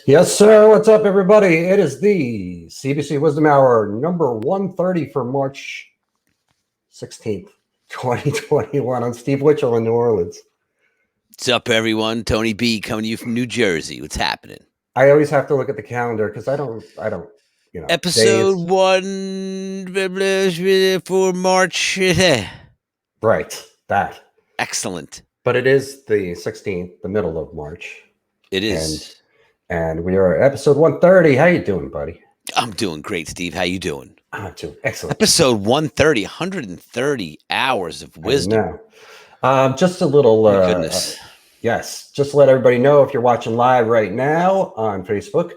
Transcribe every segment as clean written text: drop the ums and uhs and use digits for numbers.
Yes, sir. What's up, everybody? It is the CBC Wisdom Hour number 130 for March 16th, 2021. I'm Steve Witchell in New Orleans. What's up, everyone? Tony B coming to you from New Jersey. What's happening? I always have to look at the calendar because I don't, Episode days. 1 for March. Right, that. Excellent. But it is the 16th, the middle of March. It And is. and we are at episode 130. How you doing, buddy? I'm doing great, Steve. How you doing? I'm doing excellent. Episode 130, 130 hours of wisdom. Just a little. My goodness. Yes, just to let everybody know, if you're watching live right now on Facebook,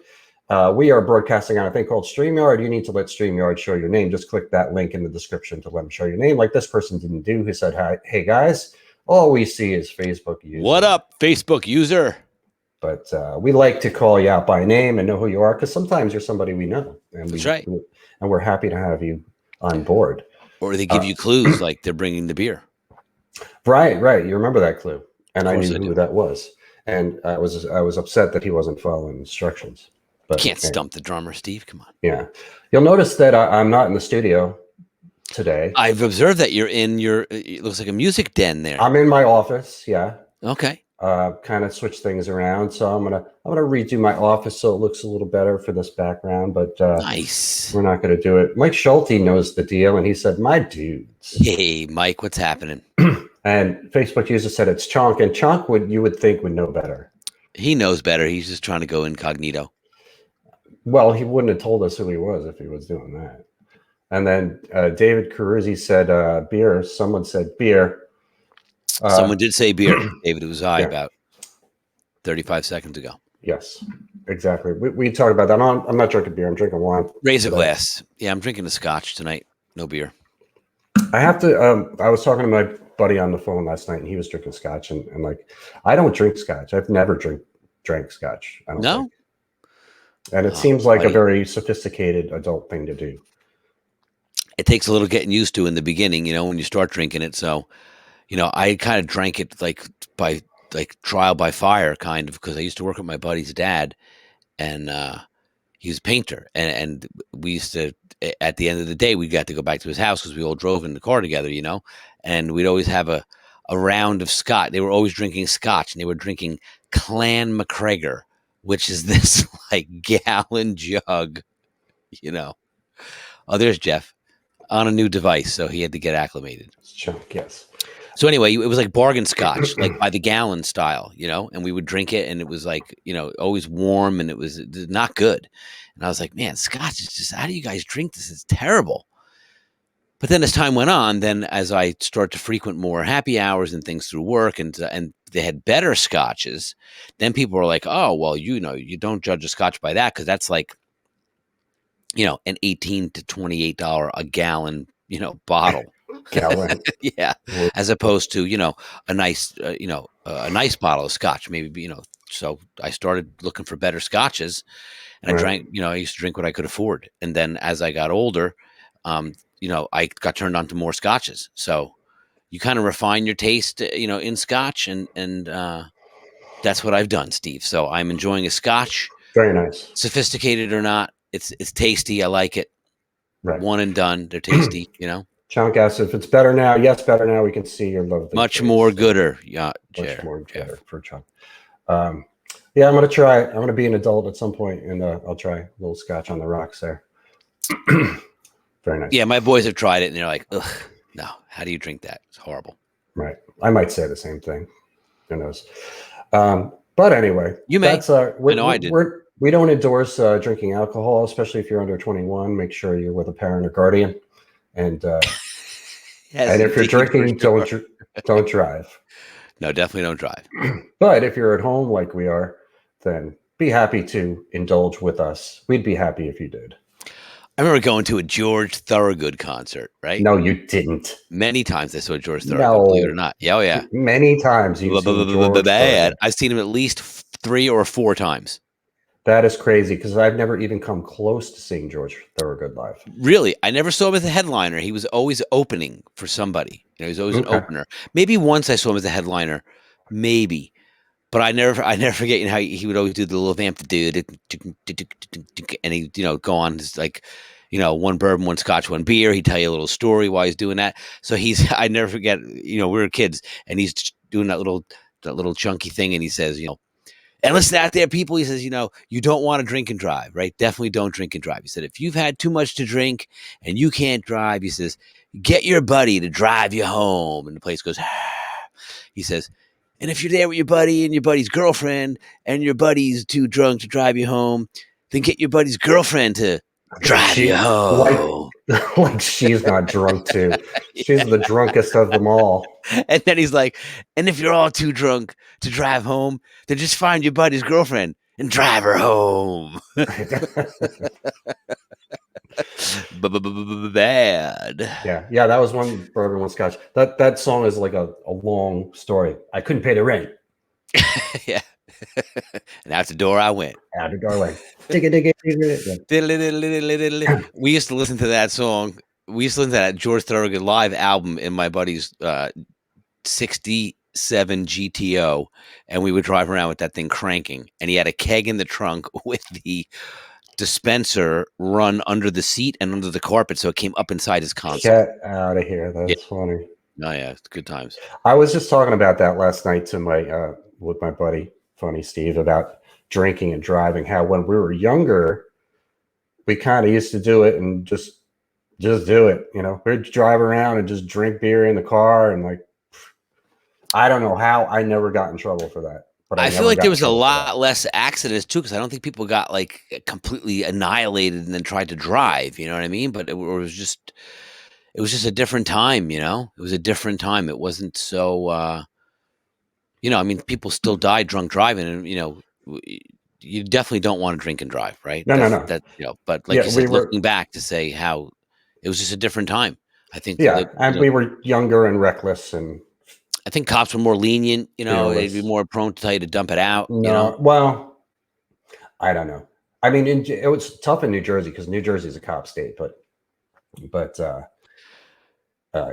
we are broadcasting on a thing called StreamYard. You need to let StreamYard show your name. Just click that link in the description to let them show your name, like this person didn't do, who said, "Hi, hey guys, all we see is Facebook user." What up, Facebook user? But we like to call you out by name and know who you are, because sometimes you're somebody we know, and That's right. And we're happy to have you on board. Or they give you clues like they're bringing the beer. Right. You remember that clue. And I knew I who that was. And I was upset that he wasn't following instructions. But can't stump the drummer, Steve. Come on. Yeah. You'll notice that I'm not in the studio today. I've observed that you're in it looks like a music den there. I'm in my office. Yeah. Okay. Kind of switch things around. So I'm gonna redo my office so it looks a little better for this background. But nice. We're not going to do it. Mike Schulte knows the deal, and he said, "My dudes." Hey, Mike, what's happening? And Facebook user said it's Chonk, and Chonk you would think would know better. He knows better. He's just trying to go incognito. Well, he wouldn't have told us who he was if he was doing that. And then David Caruzzi said beer. Someone said beer. Someone did say beer. David, it was I about 35 seconds ago. Yes, exactly. We talked about that. I'm not drinking beer. I'm drinking wine. Raise a glass. Yeah, I'm drinking a scotch tonight. No beer. I have to. I was talking to my buddy on the phone last night, and he was drinking scotch. And like, I don't drink scotch. I've never drank scotch. I don't No. think. And it seems like a very sophisticated adult thing to do. It takes a little getting used to in the beginning, when you start drinking it. So, I kind of drank it by trial by fire, kind of, because I used to work with my buddy's dad, and he was a painter, and we used to, at the end of the day, we got to go back to his house because we all drove in the car together, and we'd always have a round of scotch. They were always drinking scotch, and they were drinking Clan MacGregor, which is this gallon jug, Oh, there's Jeff on a new device, so he had to get acclimated. Chunk, yes. So anyway, it was like bargain scotch, like by the gallon style, and we would drink it, and it was always warm, and it was not good. And I was like, man, scotch is just, how do you guys drink this? It's terrible. But then as time went on, then as I start to frequent more happy hours and things through work, and they had better scotches, then people were like, oh, well, you don't judge a scotch by that, because that's like, an $18 to $28 a gallon, bottle. Gallon. Yeah, as opposed to a nice a nice bottle of scotch, maybe. So I started looking for better scotches, and I drank. I used to drink what I could afford, and then as I got older, I got turned on to more scotches. So you kind of refine your taste, in scotch, and that's what I've done, Steve. So I'm enjoying a scotch. Very nice. Sophisticated or not, it's tasty. I like it. Right. One and done. They're tasty. Chunk asks if it's better now. Yes, better now. We can see your love. Much more gooder. Yeah, much more gooder for Chunk. Yeah, I'm going to try. I'm going to be an adult at some point, and I'll try a little scotch on the rocks there. Very nice. Yeah, my boys have tried it, and they're like, ugh, no. How do you drink that? It's horrible. Right. I might say the same thing. Who knows? But anyway. You may. I know I did. We don't endorse drinking alcohol, especially if you're under 21. Make sure you're with a parent or guardian. And and if you're drinking, don't drive. No, definitely don't drive. But if you're at home like we are, then be happy to indulge with us. We'd be happy if you did. I remember going to a George Thorogood concert, right? No, you didn't. Many times I saw George Thorogood, believe it or not. Yeah, oh yeah. Many times you've seen George Thorogood. I've seen him at least 3 or 4 times. That is crazy, because I've never even come close to seeing George Thorogood live. Really? I never saw him as a headliner. He was always opening for somebody. He was always an opener. Maybe once I saw him as a headliner. Maybe. But I never forget, you know, how he would always do the little vamp to do, and he, you know, go on his, like, you know, one bourbon, one scotch, one beer. He'd tell you a little story while he's doing that. So I never forget, you know, we were kids, and he's doing that little chunky thing, and he says, you know, and listen out there, people. He says, you know, you don't want to drink and drive, right? Definitely don't drink and drive. He said, if you've had too much to drink and you can't drive, he says, get your buddy to drive you home. And the place goes, he says, and if you're there with your buddy and your buddy's girlfriend and your buddy's too drunk to drive you home, then get your buddy's girlfriend to drive you home. Like she's not drunk too. She's the drunkest of them all. And then he's like, and if you're all too drunk to drive home, then just find your buddy's girlfriend and drive her home. Bad. Yeah, that was one bourbon, one scotch. That song is like a long story. I couldn't pay the rent. Yeah. And out the door I went. Out the door I went. We used to listen to that song. We used to listen to that George Thorogood live album in my buddy's 67 GTO, and we would drive around with that thing cranking. And he had a keg in the trunk with dispenser run under the seat and under the carpet, so it came up inside his console. Get out of here. That's funny. Oh yeah, it's good times. I was just talking about that last night to my with my buddy Funny Steve about drinking and driving, how when we were younger we kind of used to do it and just do it, you know. We'd drive around and just drink beer in the car, and like, I don't know how I never got in trouble for that. But I feel like there was a lot less accidents too, because I don't think people got like completely annihilated and then tried to drive. You know what I mean? But it was just a different time. You know, it was a different time. It wasn't so. You know, I mean, people still died drunk driving, and you know, you definitely don't want to drink and drive, right? No. That, you know, but like you said, looking back to say how it was just a different time. I think. Yeah, and we were younger and reckless, and I think cops were more lenient. You know, they'd be more prone to tell you to dump it out. No, you know? Well, I don't know. I mean, it was tough in New Jersey because New Jersey is a cop state, but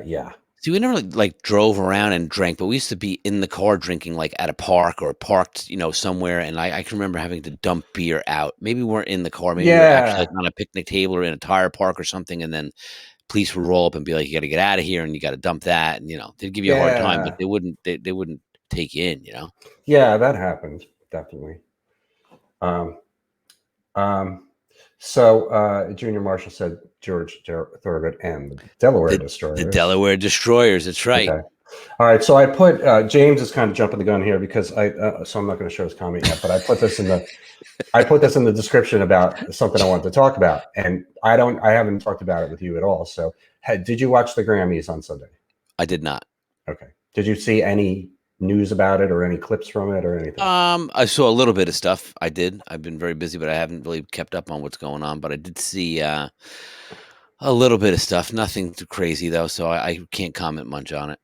yeah. See, we never like drove around and drank, but we used to be in the car drinking, like at a park or parked, you know, somewhere. And I can remember having to dump beer out. Maybe we weren't in the car. Maybe we were actually like on a picnic table or in a tire park or something. And then police would roll up and be like, "You got to get out of here, and you got to dump that." And you know, they'd give you a hard time, but they wouldn't take you in. You know? Yeah, that happened definitely. So Junior Marshall said George Thorogood and the Delaware Destroyers. The Delaware Destroyers. That's right. Okay. All right. So I put James is kind of jumping the gun here because so I'm not going to show his comment yet, but I put this in the description about something I wanted to talk about, and I haven't talked about it with you at all. So did you watch the Grammys on Sunday? I did not. Okay. Did you see any news about it or any clips from it or anything? I saw a little bit of stuff. I did. I've been very busy, but I haven't really kept up on what's going on. But I did see a little bit of stuff. Nothing too crazy though, so I can't comment much on it.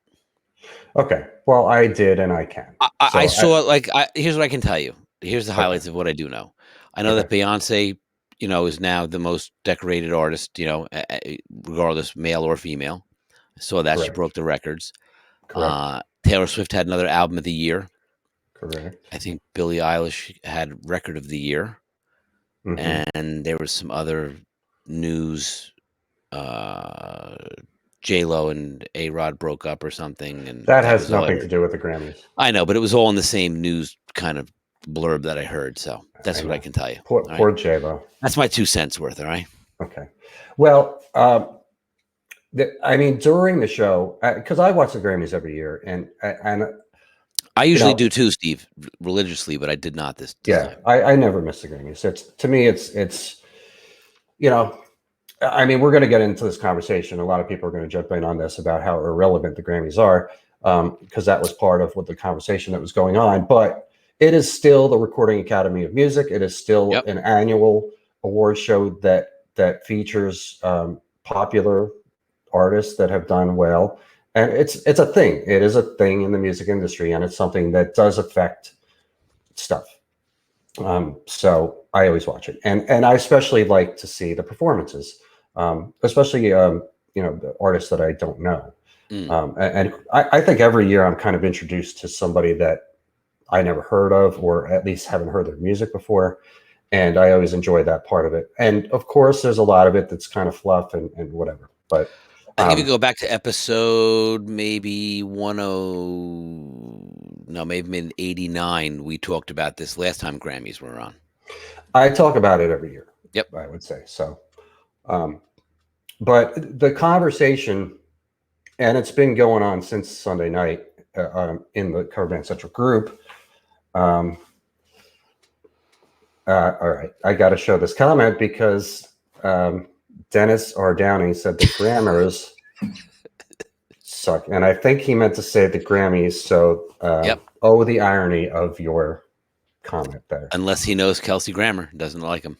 Okay. Well, I did, and I can. I saw like here's what I can tell you. Here's the highlights of what I do know. I know that Beyonce, you know, is now the most decorated artist, you know, regardless male or female. I saw that. Correct. She broke the records. Correct. Taylor Swift had another album of the year. Correct. I think Billie Eilish had record of the year. Mm-hmm. And there was some other news. J-Lo and A-Rod broke up or something. And that has nothing to do with the Grammys. I know, but it was all in the same news kind of blurb that I heard. So that's what I can tell you. Poor J-Lo. That's my 2 cents worth, all right? Okay. Well, I mean, during the show, because I watch the Grammys every year, and I usually do too, Steve, religiously, but I did not this time. I never miss the Grammys. To me, it's you know, I mean, we're going to get into this conversation. A lot of people are going to jump in on this about how irrelevant the Grammys are, because that was part of what the conversation that was going on. But it is still the Recording Academy of Music. It is still an annual award show that features popular artists that have done well, and it's a thing. It is a thing in the music industry, and it's something that does affect stuff. So I always watch it, and I especially like to see the performances, especially you know, the artists that I don't know. And I think every year I'm kind of introduced to somebody that I never heard of, or at least haven't heard their music before. And I always enjoy that part of it. And of course, there's a lot of it that's kind of fluff and whatever. But I think if you go back to episode maybe maybe 89, we talked about this last time Grammys were on. I talk about it every year. Yep. I would say so. But the conversation, and it's been going on since Sunday night in the Cover Band Central group. All right, I got to show this comment because Dennis R. Downing said the Grammars suck, and I think he meant to say the Grammys. So, oh, the irony of your comment there. Unless he knows Kelsey Grammer, doesn't like him.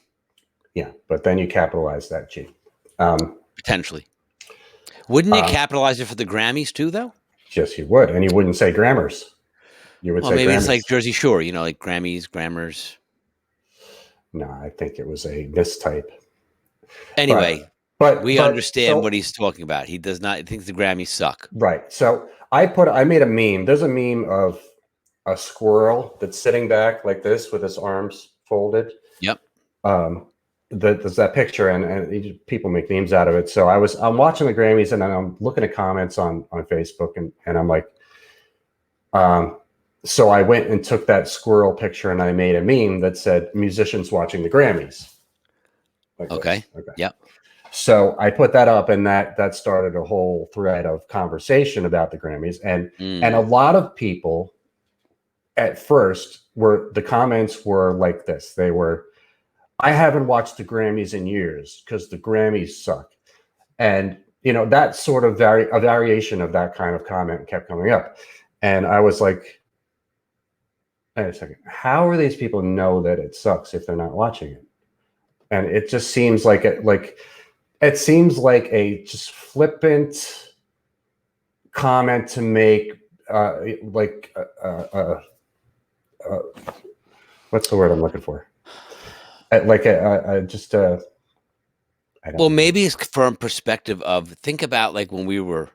Yeah, but then you capitalize that G. Potentially. Wouldn't you capitalize it for the Grammys too, though? Yes, you would, and you wouldn't say Grammars. You would say maybe Grammys. It's like Jersey Shore, like Grammys, Grammars. No, I think it was a mistype. Anyway, but we understand what he's talking about. He does not think the Grammys suck. Right. So I made a meme. There's a meme of a squirrel that's sitting back like this with his arms folded. Yep. There's that picture, and people make memes out of it. So I'm watching the Grammys, and then I'm looking at comments on Facebook, and I'm like, so I went and took that squirrel picture, and I made a meme that said musicians watching the Grammys. Like okay. Yep. So I put that up, and that started a whole thread of conversation about the Grammys, and a lot of people at first the comments were like this. They were, I haven't watched the Grammys in years because the Grammys suck. And, that sort of a variation of that kind of comment kept coming up. And I was like, wait a second, how are these people know that it sucks if they're not watching it? And it just seems like it seems like a just flippant comment to make, what's the word I'm looking for? Maybe it's from perspective of, think about like when we were,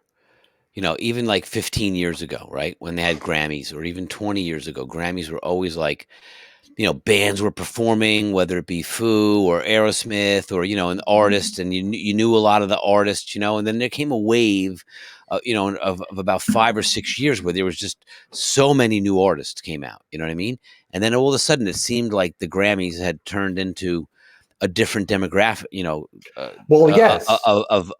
even like 15 years ago, right? When they had Grammys, or even 20 years ago, Grammys were always like, bands were performing, whether it be Foo or Aerosmith or, an artist, and you knew a lot of the artists, and then there came a wave, of about 5 or 6 years where there was just so many new artists came out, you know what I mean? And then all of a sudden it seemed like the Grammys had turned into a different demographic, yes. Of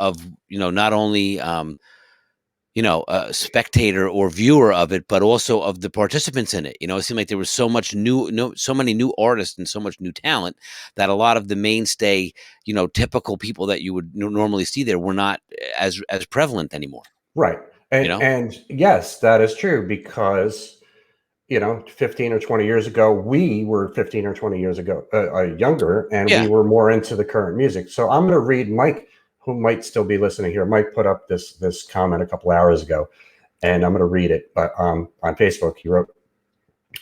not only, a spectator or viewer of it, but also of the participants in it. It seemed like there was so many new artists and so much new talent that a lot of the mainstay, typical people that you would normally see there were not as prevalent anymore. Right. And yes, that is true, because 15 or 20 years ago, we were 15 or 20 years ago younger, and we were more into the current music. So I'm going to read Mike, who might still be listening here. Mike put up this comment a couple hours ago, and I'm going to read it on Facebook. He wrote,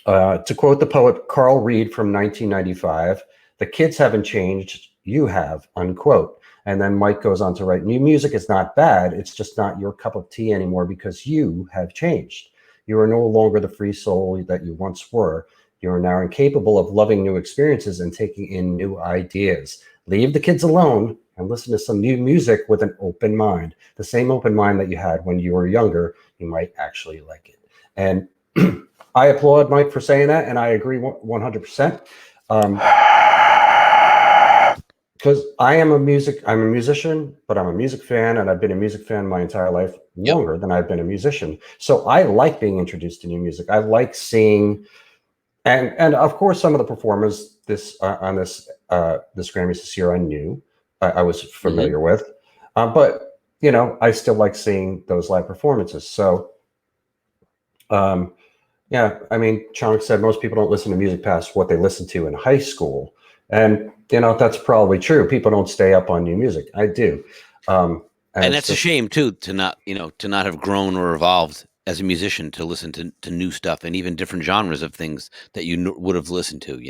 to quote the poet Carl Reed from 1995, "The kids haven't changed, you have," unquote. And then Mike goes on to write, "New music is not bad. It's just not your cup of tea anymore because you have changed. You are no longer the free soul that you once were. You are now incapable of loving new experiences and taking in new ideas. Leave the kids alone and listen to some new music with an open mind. The same open mind that you had when you were younger. You might actually like it." And I applaud Mike for saying that, and I agree 100%. Because I'm a musician, but I'm a music fan, and I've been a music fan my entire life, longer than I've been a musician. So I like being introduced to new music. I like seeing, and of course, some of the performers on this Grammys this year I knew, I was familiar with, but I still like seeing those live performances. So, Chong said most people don't listen to music past what they listened to in high school. And, that's probably true. People don't stay up on new music. I do. And that's a shame too, to not have grown or evolved as a musician to listen to new stuff and even different genres of things that you would have listened to,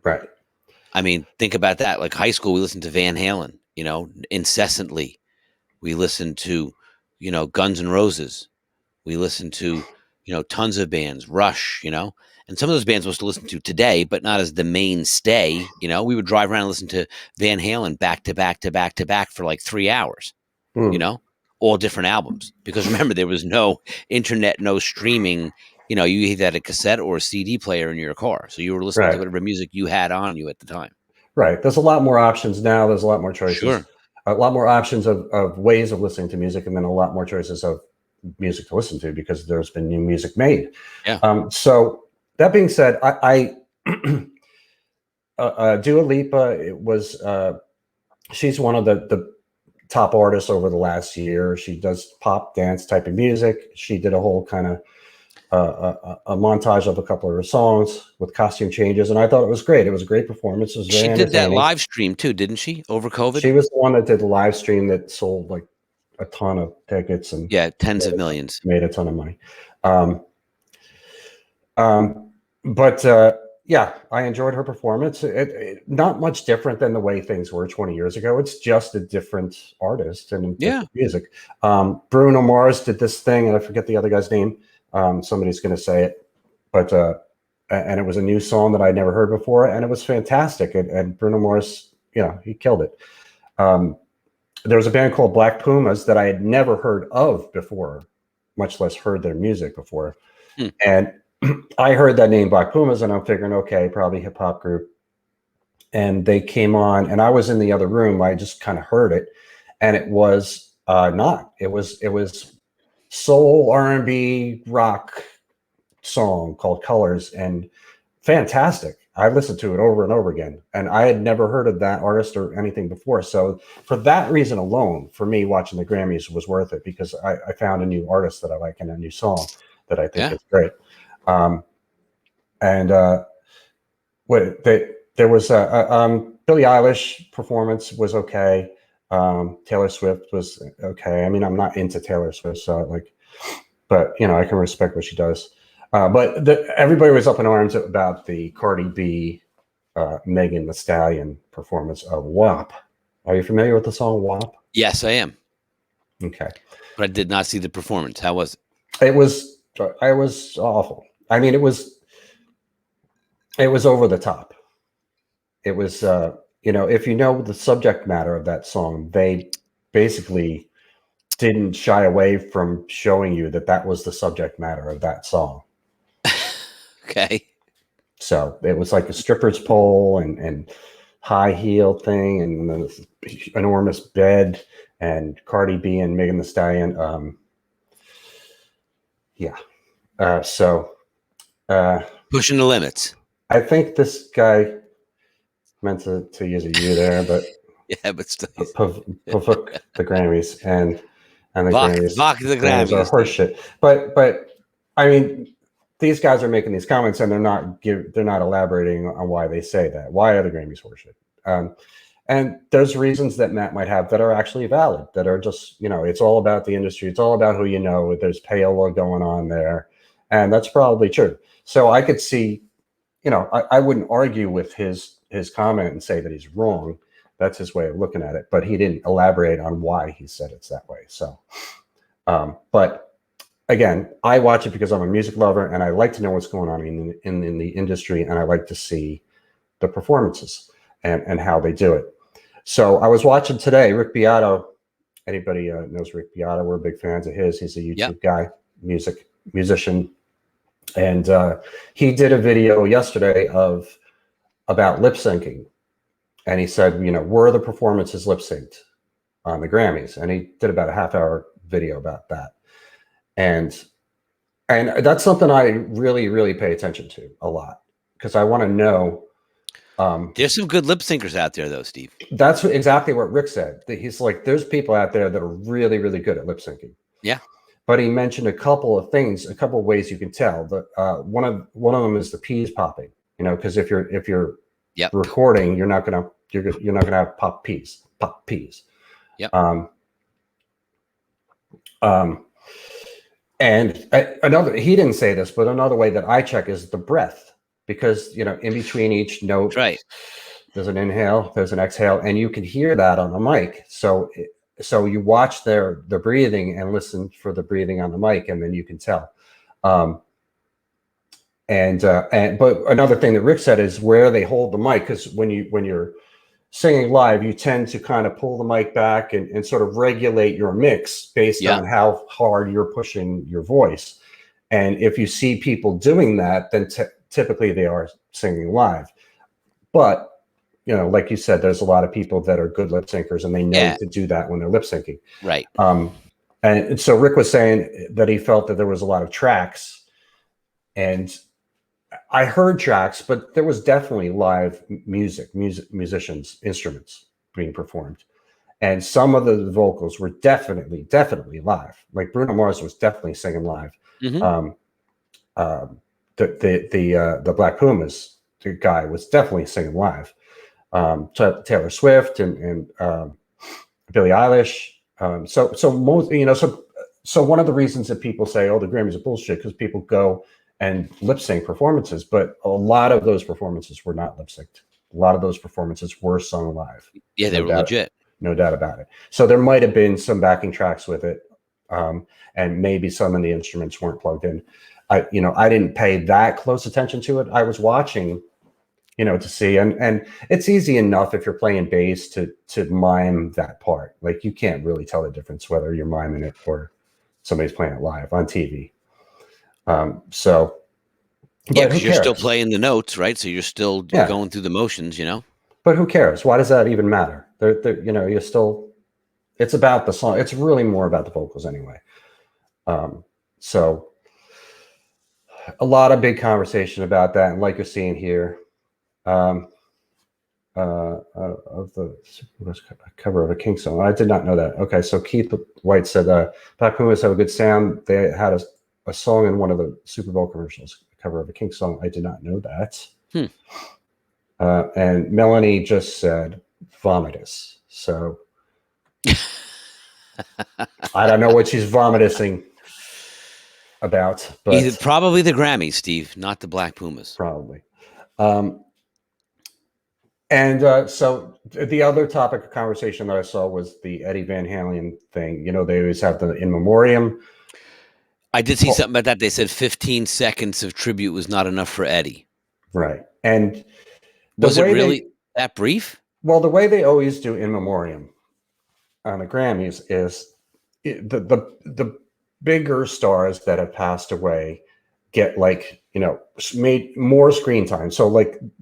Right. I mean, think about that. Like high school, we listened to Van Halen, incessantly. We listened to, Guns N' Roses. We listened to, tons of bands, Rush, and some of those bands we'll still listen to today, but not as the mainstay. We would drive around and listen to Van Halen back to back to back to back for like 3 hours, all different albums. Because remember, there was no internet, no streaming. You either had a cassette or a CD player in your car. So you were listening to whatever music you had on you at the time. Right. There's a lot more options now. There's a lot more choices. Sure. A lot more options of ways of listening to music, and then a lot more choices of music to listen to because there's been new music made. Yeah. So that being said, I Dua Lipa, she's one of the top artists over the last year. She does pop dance type of music. She did a whole kind of a montage of a couple of her songs with costume changes, and I thought it was great. It was a great performance. It was very She did that live stream too, didn't she? Over COVID, she was the one that did the live stream that sold like a ton of tickets and tens of millions, made a ton of money. But yeah, I enjoyed her performance. Not much different than the way things were 20 years ago. It's just a different artist and different music. Bruno Mars did this thing, and I forget the other guy's name. Somebody's going to say it, but and it was a new song that I'd never heard before, and it was fantastic. And Bruno Mars, he killed it. There was a band called Black Pumas that I had never heard of before, much less heard their music before. And I heard that name, Black Pumas, and I'm figuring, okay, probably hip hop group. And they came on, and I was in the other room. I just kind of heard it, and it was not. It was soul, R&B, rock song called Colors, and fantastic. I listened to it over and over again, and I had never heard of that artist or anything before. So for that reason alone, for me, watching the Grammys was worth it because I found a new artist that I like and a new song that I think is great. There was Billie Eilish performance was okay. Taylor Swift was okay. I mean, I'm not into Taylor Swift, but I can respect what she does. But everybody was up in arms about the Cardi B, Megan Thee Stallion performance of WAP. Are you familiar with the song WAP? Yes, I am. Okay. But I did not see the performance. How was it? It was awful. I mean, it was over the top. It was, if you know the subject matter of that song, they basically didn't shy away from showing you that was the subject matter of that song. Okay. So it was like a stripper's pole and high heel thing and this enormous bed and Cardi B and Megan Thee Stallion. Pushing the limits. I think this guy meant to use a U there, but yeah, but still, pavuk the Grammys and the Grammys are horseshit. But I mean, these guys are making these comments and they're not elaborating on why they say that. Why are the Grammys horseshit? And there's reasons that Matt might have that are actually valid. That are just it's all about the industry. It's all about who you know. There's payola going on there, and that's probably true. So I could see, I wouldn't argue with his comment and say that he's wrong. That's his way of looking at it, but he didn't elaborate on why he said it's that way. So, but again, I watch it because I'm a music lover and I like to know what's going on in the industry, and I like to see the performances and how they do it. So I was watching today, Rick Beato. Anybody knows Rick Beato? We're big fans of his. He's a YouTube guy, musician. And he did a video yesterday about lip syncing. And he said, were the performances lip synced on the Grammys? And he did about a half-hour video about that. And that's something I really, really pay attention to a lot because I want to know. There's some good lip syncers out there, though, Steve. That's exactly what Rick said. He's like, there's people out there that are really, really good at lip syncing. Yeah. But he mentioned a couple of things, a couple of ways you can tell. That one of them is the peas popping. Because if you're recording, you're not gonna have pop peas. Yep. And another, he didn't say this, but another way that I check is the breath, because in between each note, right, there's an inhale, there's an exhale, and you can hear that on the mic. So you watch their breathing and listen for the breathing on the mic, and then you can tell. But another thing that Rick said is where they hold the mic, because when you're singing live, you tend to kind of pull the mic back and sort of regulate your mix based on how hard you're pushing your voice. And if you see people doing that, then typically they are singing live. But, you know, like you said, there's a lot of people that are good lip syncers and they know to do that when they're lip syncing. Right. And so Rick was saying that he felt that there was a lot of tracks, and I heard tracks, but there was definitely live musicians, instruments being performed. And some of the vocals were definitely live. Like Bruno Mars was definitely singing live. Mm-hmm. The Black Pumas, the guy, was definitely singing live. Taylor Swift and Billie Eilish. So one of the reasons that people say, "Oh, the Grammys are bullshit," because people go and lip sync performances, but a lot of those performances were not lip synced. A lot of those performances were sung live. Yeah, they were legit. No doubt about it. So there might have been some backing tracks with it, and maybe some of the instruments weren't plugged in. I didn't pay that close attention to it. I was watching, to see, and it's easy enough if you're playing bass to mime that part. Like, you can't really tell the difference whether you're miming it or somebody's playing it live on TV. Because you're still playing the notes, right? So you're still going through the motions, But who cares? Why does that even matter? You're still. It's about the song. It's really more about the vocals anyway. So a lot of big conversation about that, and like you're seeing here, of the cover of a King song. I did not know that. Okay, so Keith White said, Black Pumas have a good sound. They had a song in one of the Super Bowl commercials, a cover of a King song. I did not know that. And Melanie just said vomitus. So I don't know what she's vomitusing about, but probably the Grammys, Steve, not the Black Pumas. Probably. So the other topic of conversation that I saw was the Eddie Van Halen thing. They always have the in memoriam. I did see something about that. They said 15 seconds of tribute was not enough for Eddie. Right. And was it really that brief? Well, the way they always do in memoriam on the Grammys is the bigger stars that have passed away get made more screen time. So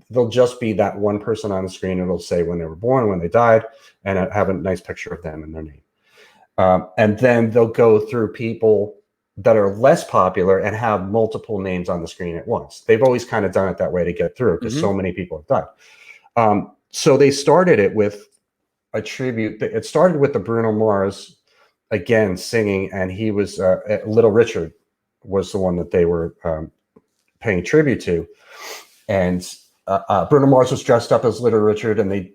there'll just be that one person on the screen. It'll say when they were born, when they died, and have a nice picture of them and their name. And then they'll go through people that are less popular and have multiple names on the screen at once. They've always kind of done it that way to get through, because so many people have died. So they started it with a tribute. It started with the Bruno Mars again singing, and he was Little Richard was the one that they were paying tribute to. And Bruno Mars was dressed up as Little Richard, and they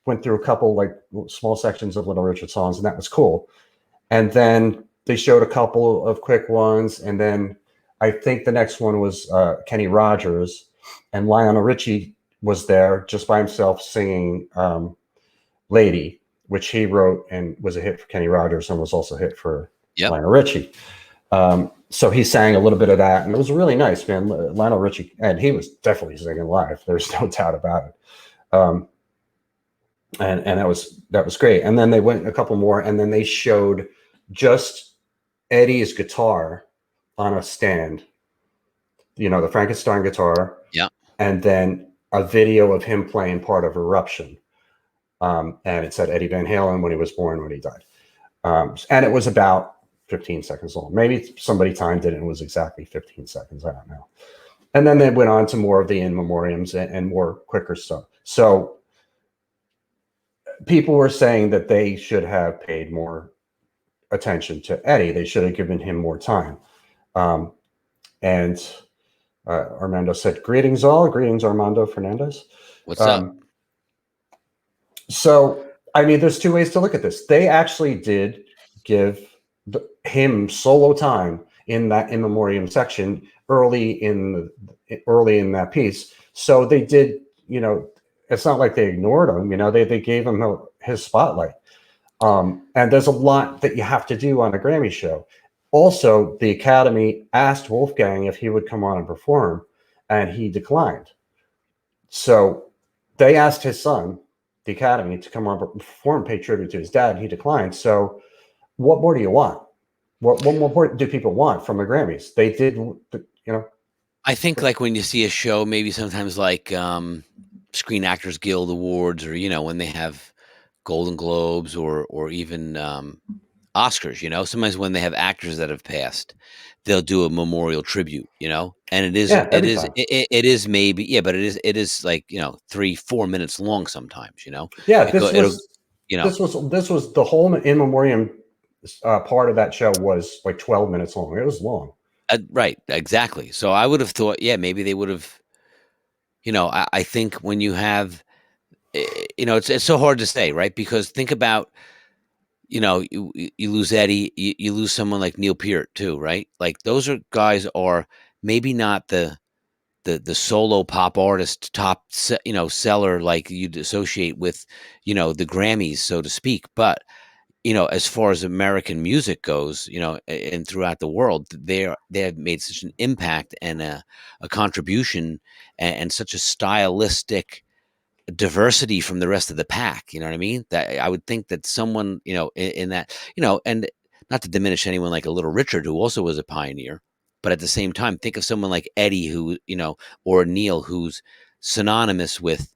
went through a couple small sections of Little Richard songs, and that was cool. And then they showed a couple of quick ones, and then I think the next one was Kenny Rogers, and Lionel Richie was there just by himself singing Lady, which he wrote and was a hit for Kenny Rogers and was also a hit for Lionel Richie. So he sang a little bit of that, and it was really nice, man. Lionel Richie, and he was definitely singing live. There's no doubt about it. And that was great. And then they went a couple more, and then they showed just Eddie's guitar on a stand, the Frankenstein guitar. Yeah. And then a video of him playing part of Eruption. And it said Eddie Van Halen, when he was born, when he died. And it was about 15 seconds long. Maybe somebody timed it and it was exactly 15 seconds. I don't know. And then they went on to more of the in memoriams and more quicker stuff. So people were saying that they should have paid more attention to Eddie. They should have given him more time. And Armando said, greetings all. Greetings, Armando Fernandez. What's up? So, I mean, there's two ways to look at this. They actually did give him solo time in that in memoriam section early in that piece. So they did, it's not like they ignored him, they gave him his spotlight. And there's a lot that you have to do on a Grammy show. Also, the Academy asked Wolfgang if he would come on and perform, and he declined. So they asked his son, the Academy, to come on and perform, pay tribute to his dad, and he declined. So what more do you want? What more do people want from the Grammys? They did, you know. I think like when you see a show, maybe sometimes like Screen Actors Guild Awards, or when they have Golden Globes or even Oscars, sometimes when they have actors that have passed, they'll do a memorial tribute, and it is Yeah, it every is time. it is maybe, yeah, but it is like 3-4 minutes long sometimes, Yeah, it'll this was the whole in memoriam part of that show was like 12 minutes long. It was long. Right, exactly. So I would have thought, yeah, maybe they would have, I think when you have, it's so hard to say, right? Because think about, you lose Eddie, you lose someone like Neil Peart too, right? Like those are guys are maybe not the solo pop artist top seller like you'd associate with the Grammys, so to speak, but as far as American music goes, and throughout the world, they have made such an impact and a contribution, and such a stylistic diversity from the rest of the pack. You know what I mean? That I would think that someone, in that, and not to diminish anyone like a Little Richard, who also was a pioneer, but at the same time, think of someone like Eddie, who, or Neil, who's synonymous with,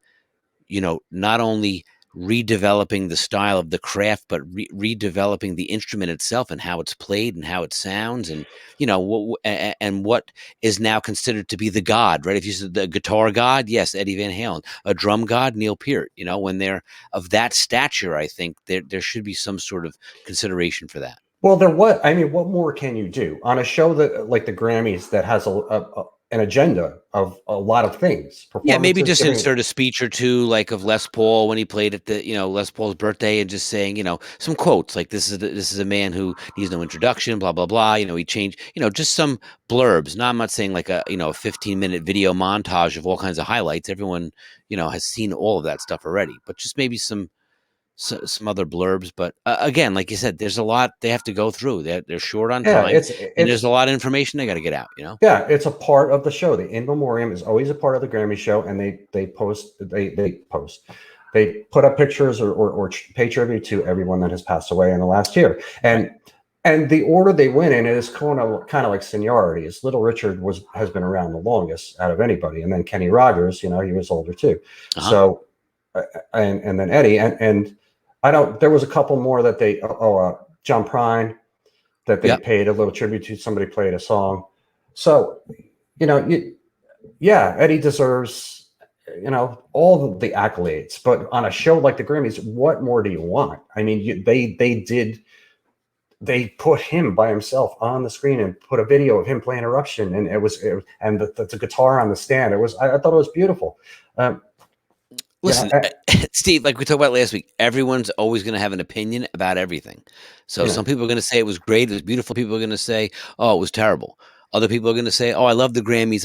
not only redeveloping the style of the craft, but redeveloping the instrument itself and how it's played and how it sounds, and and what is now considered to be the god, right? If you said the guitar god, yes, Eddie Van Halen; a drum god, Neil Peart. When they're of that stature, I think there should be some sort of consideration for that. Well, what more can you do on a show that like the Grammys that has an agenda of a lot of things, Yeah, maybe performances, just giving. insert a speech or two, like of Les Paul when he played at the, Les Paul's birthday, and just saying, some quotes like this is a man who needs no introduction, blah blah blah. He changed, just some blurbs. Now, I'm not saying like a 15-minute video montage of all kinds of highlights. Everyone has seen all of that stuff already, but just maybe some other blurbs. But again, like you said, there's a lot they have to go through. They're short on Yeah, time, and there's a lot of information they got to get out. yeah, it's a part of the show. The in memoriam is always a part of the Grammy show, and they put up pictures or pay tribute to everyone that has passed away in the last year. Right. And the order they went in is kind of like seniority. Is Little Richard has been around the longest out of anybody, and then Kenny Rogers, he was older too. Uh-huh. So and then Eddie and I don't. There was a couple more that they John Prine that they paid a little tribute to. Somebody played a song. So, yeah, Eddie deserves, all the accolades. But on a show like the Grammys, what more do you want? I mean, they put him by himself on the screen and put a video of him playing Eruption, and and the guitar on the stand. I thought it was beautiful. Listen, Steve, like we talked about last week, everyone's always going to have an opinion about everything. So some people are going to say it was great, it was beautiful. People are going to say, oh, it was terrible. Other people are going to say, oh, I love the Grammys,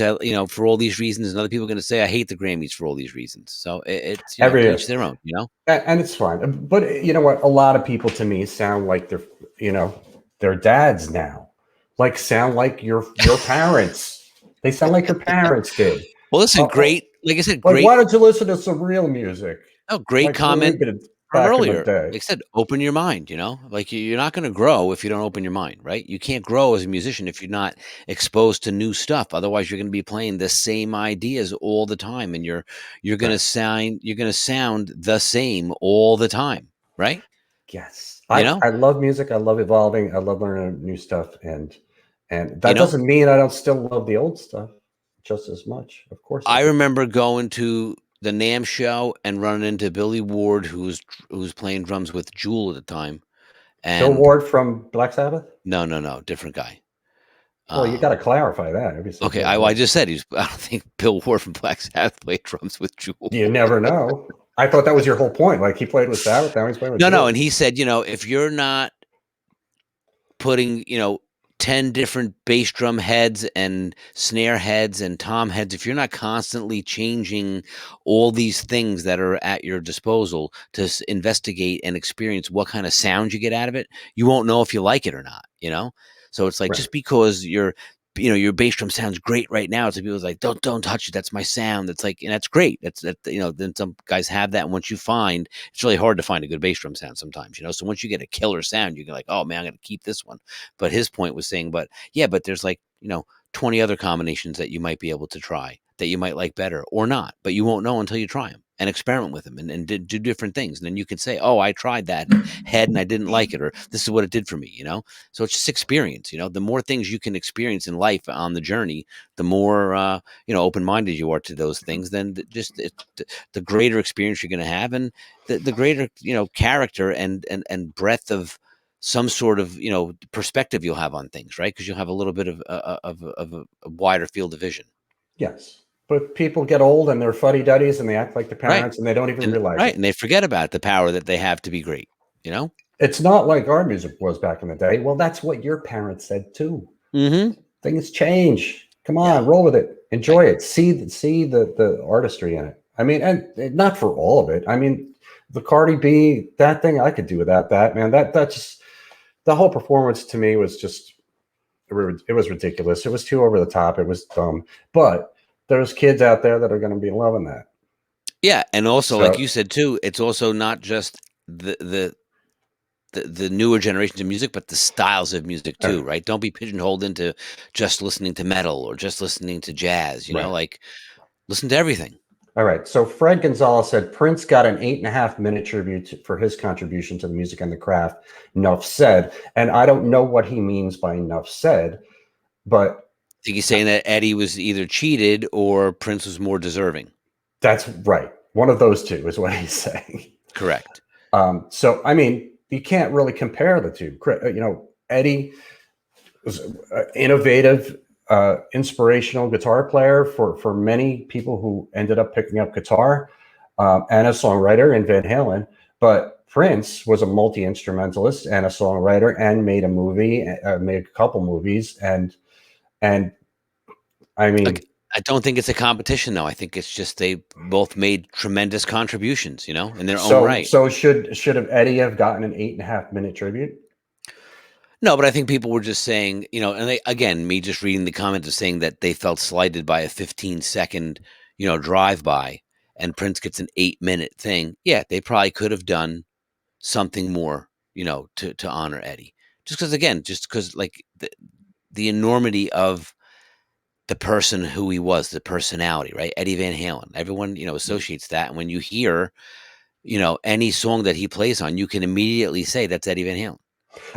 for all these reasons. And other people are going to say, I hate the Grammys for all these reasons. So it's to each their own, And it's fine. But you know what? A lot of people to me sound like they're dads now. Like sound like your parents. They sound like your parents did. Well, listen, great. Like I said, like, great. why don't you listen to some real music? Oh, great comment from earlier. Like I said, open your mind, like you're not going to grow if you don't open your mind, right? You can't grow as a musician if you're not exposed to new stuff. Otherwise you're going to be playing the same ideas all the time, and you're going to sound the same all the time, right? Yes. I love music. I love evolving. I love learning new stuff. And that doesn't mean I don't still love the old stuff just as much. Of course. I remember going to the NAMM show and running into Billy Ward, who was playing drums with Jewel at the time. And Bill Ward from Black Sabbath? No, different guy. Well, you got to clarify that. Okay, I just said I don't think Bill Ward from Black Sabbath played drums with Jewel. You never know. I thought that was your whole point. Like he played with Sabbath, now he's playing with Jewel. No, and he said, if you're not putting, 10 different bass drum heads and snare heads and tom heads, if you're not constantly changing all these things that are at your disposal to investigate and experience what kind of sound you get out of it, you won't know if you like it or not, So it's like, Right. just because your bass drum sounds great right now, so people's like, don't touch it. That's my sound. It's like, and that's great. Then some guys have that. And once you find, it's really hard to find a good bass drum sound sometimes, So once you get a killer sound, you're like, oh man, I'm going to keep this one. But his point was saying, but there's like, 20 other combinations that you might be able to try that you might like better or not, but you won't know until you try them and experiment with them and do different things. And then you can say, oh, I tried that head and I didn't like it, or this is what it did for me, So it's just experience, the more things you can experience in life on the journey, the more, open-minded you are to those things, then the greater experience you're going to have, and the greater, character and breadth of some sort of perspective you'll have on things, right? Because you'll have a little bit of a wider field of vision. Yes, but people get old and they're fuddy-duddies and they act like the Right. parents and they don't even realize it. And they forget about the power that they have to be great. It's not like our music was back in the day. Well, that's what your parents said too. Mm-hmm. Things change. Come on, roll with it. Enjoy it. See the artistry in it. I mean, and not for all of it. I mean, the Cardi B, that thing, I could do without that, man. That just, the whole performance to me was just, it was ridiculous. It was too over the top. It was dumb. But there's kids out there that are going to be loving that. Yeah, and also, like you said too, it's also not just the newer generations of music, but the styles of music too, right? Don't be pigeonholed into just listening to metal or just listening to jazz. Like, listen to everything. All right. So Fred Gonzalez said Prince got an 8.5-minute tribute for his contribution to the music and the craft. Enough said. And I don't know what he means by enough said, but I think he's saying that Eddie was either cheated or Prince was more deserving. That's right. One of those two is what he's saying. Correct. So, I mean, you can't really compare the two. Eddie was an innovative, inspirational guitar player for many people who ended up picking up guitar, and a songwriter in Van Halen. But Prince was a multi-instrumentalist and a songwriter, and made a movie, made a couple movies, and I mean, I don't think it's a competition, though. I think it's just they both made tremendous contributions, in their own right. So should have Eddie have gotten an 8.5-minute tribute? No, but I think people were just saying, and again, me just reading the comments, is saying that they felt slighted by a 15-second, drive-by, and Prince gets an 8-minute thing. Yeah, they probably could have done something more, to honor Eddie. Just because, like, the enormity of the person who he was, the personality, right? Eddie Van Halen. Everyone, associates that. And when you hear, any song that he plays on, you can immediately say that's Eddie Van Halen.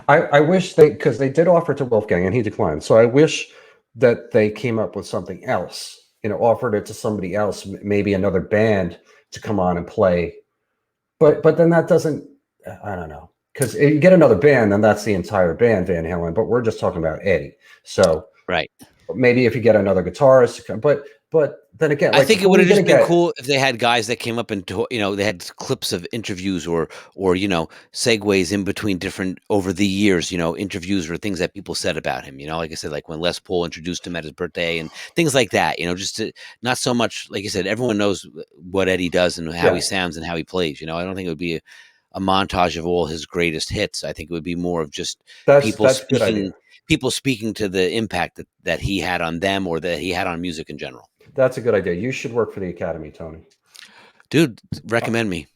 I wish because they did offer to Wolfgang and he declined. So I wish that they came up with something else, offered it to somebody else, maybe another band to come on and play. But then that doesn't, I don't know. Because if you get another band, then that's the entire band, Van Halen. But we're just talking about Eddie. So right. Maybe if you get another guitarist to come, but then again, I think it would have just been cool if they had guys that came up and they had clips of interviews or segues in between different over the years, interviews or things that people said about him. Like I said, like when Les Paul introduced him at his birthday and things like that. Just to, not so much, like you said, everyone knows what Eddie does and how he sounds and how he plays. I don't think it would be a montage of all his greatest hits. I think it would be more of just people speaking to the impact that he had on them or that he had on music in general. That's a good idea. You should work for the Academy, Tony. Dude, recommend me.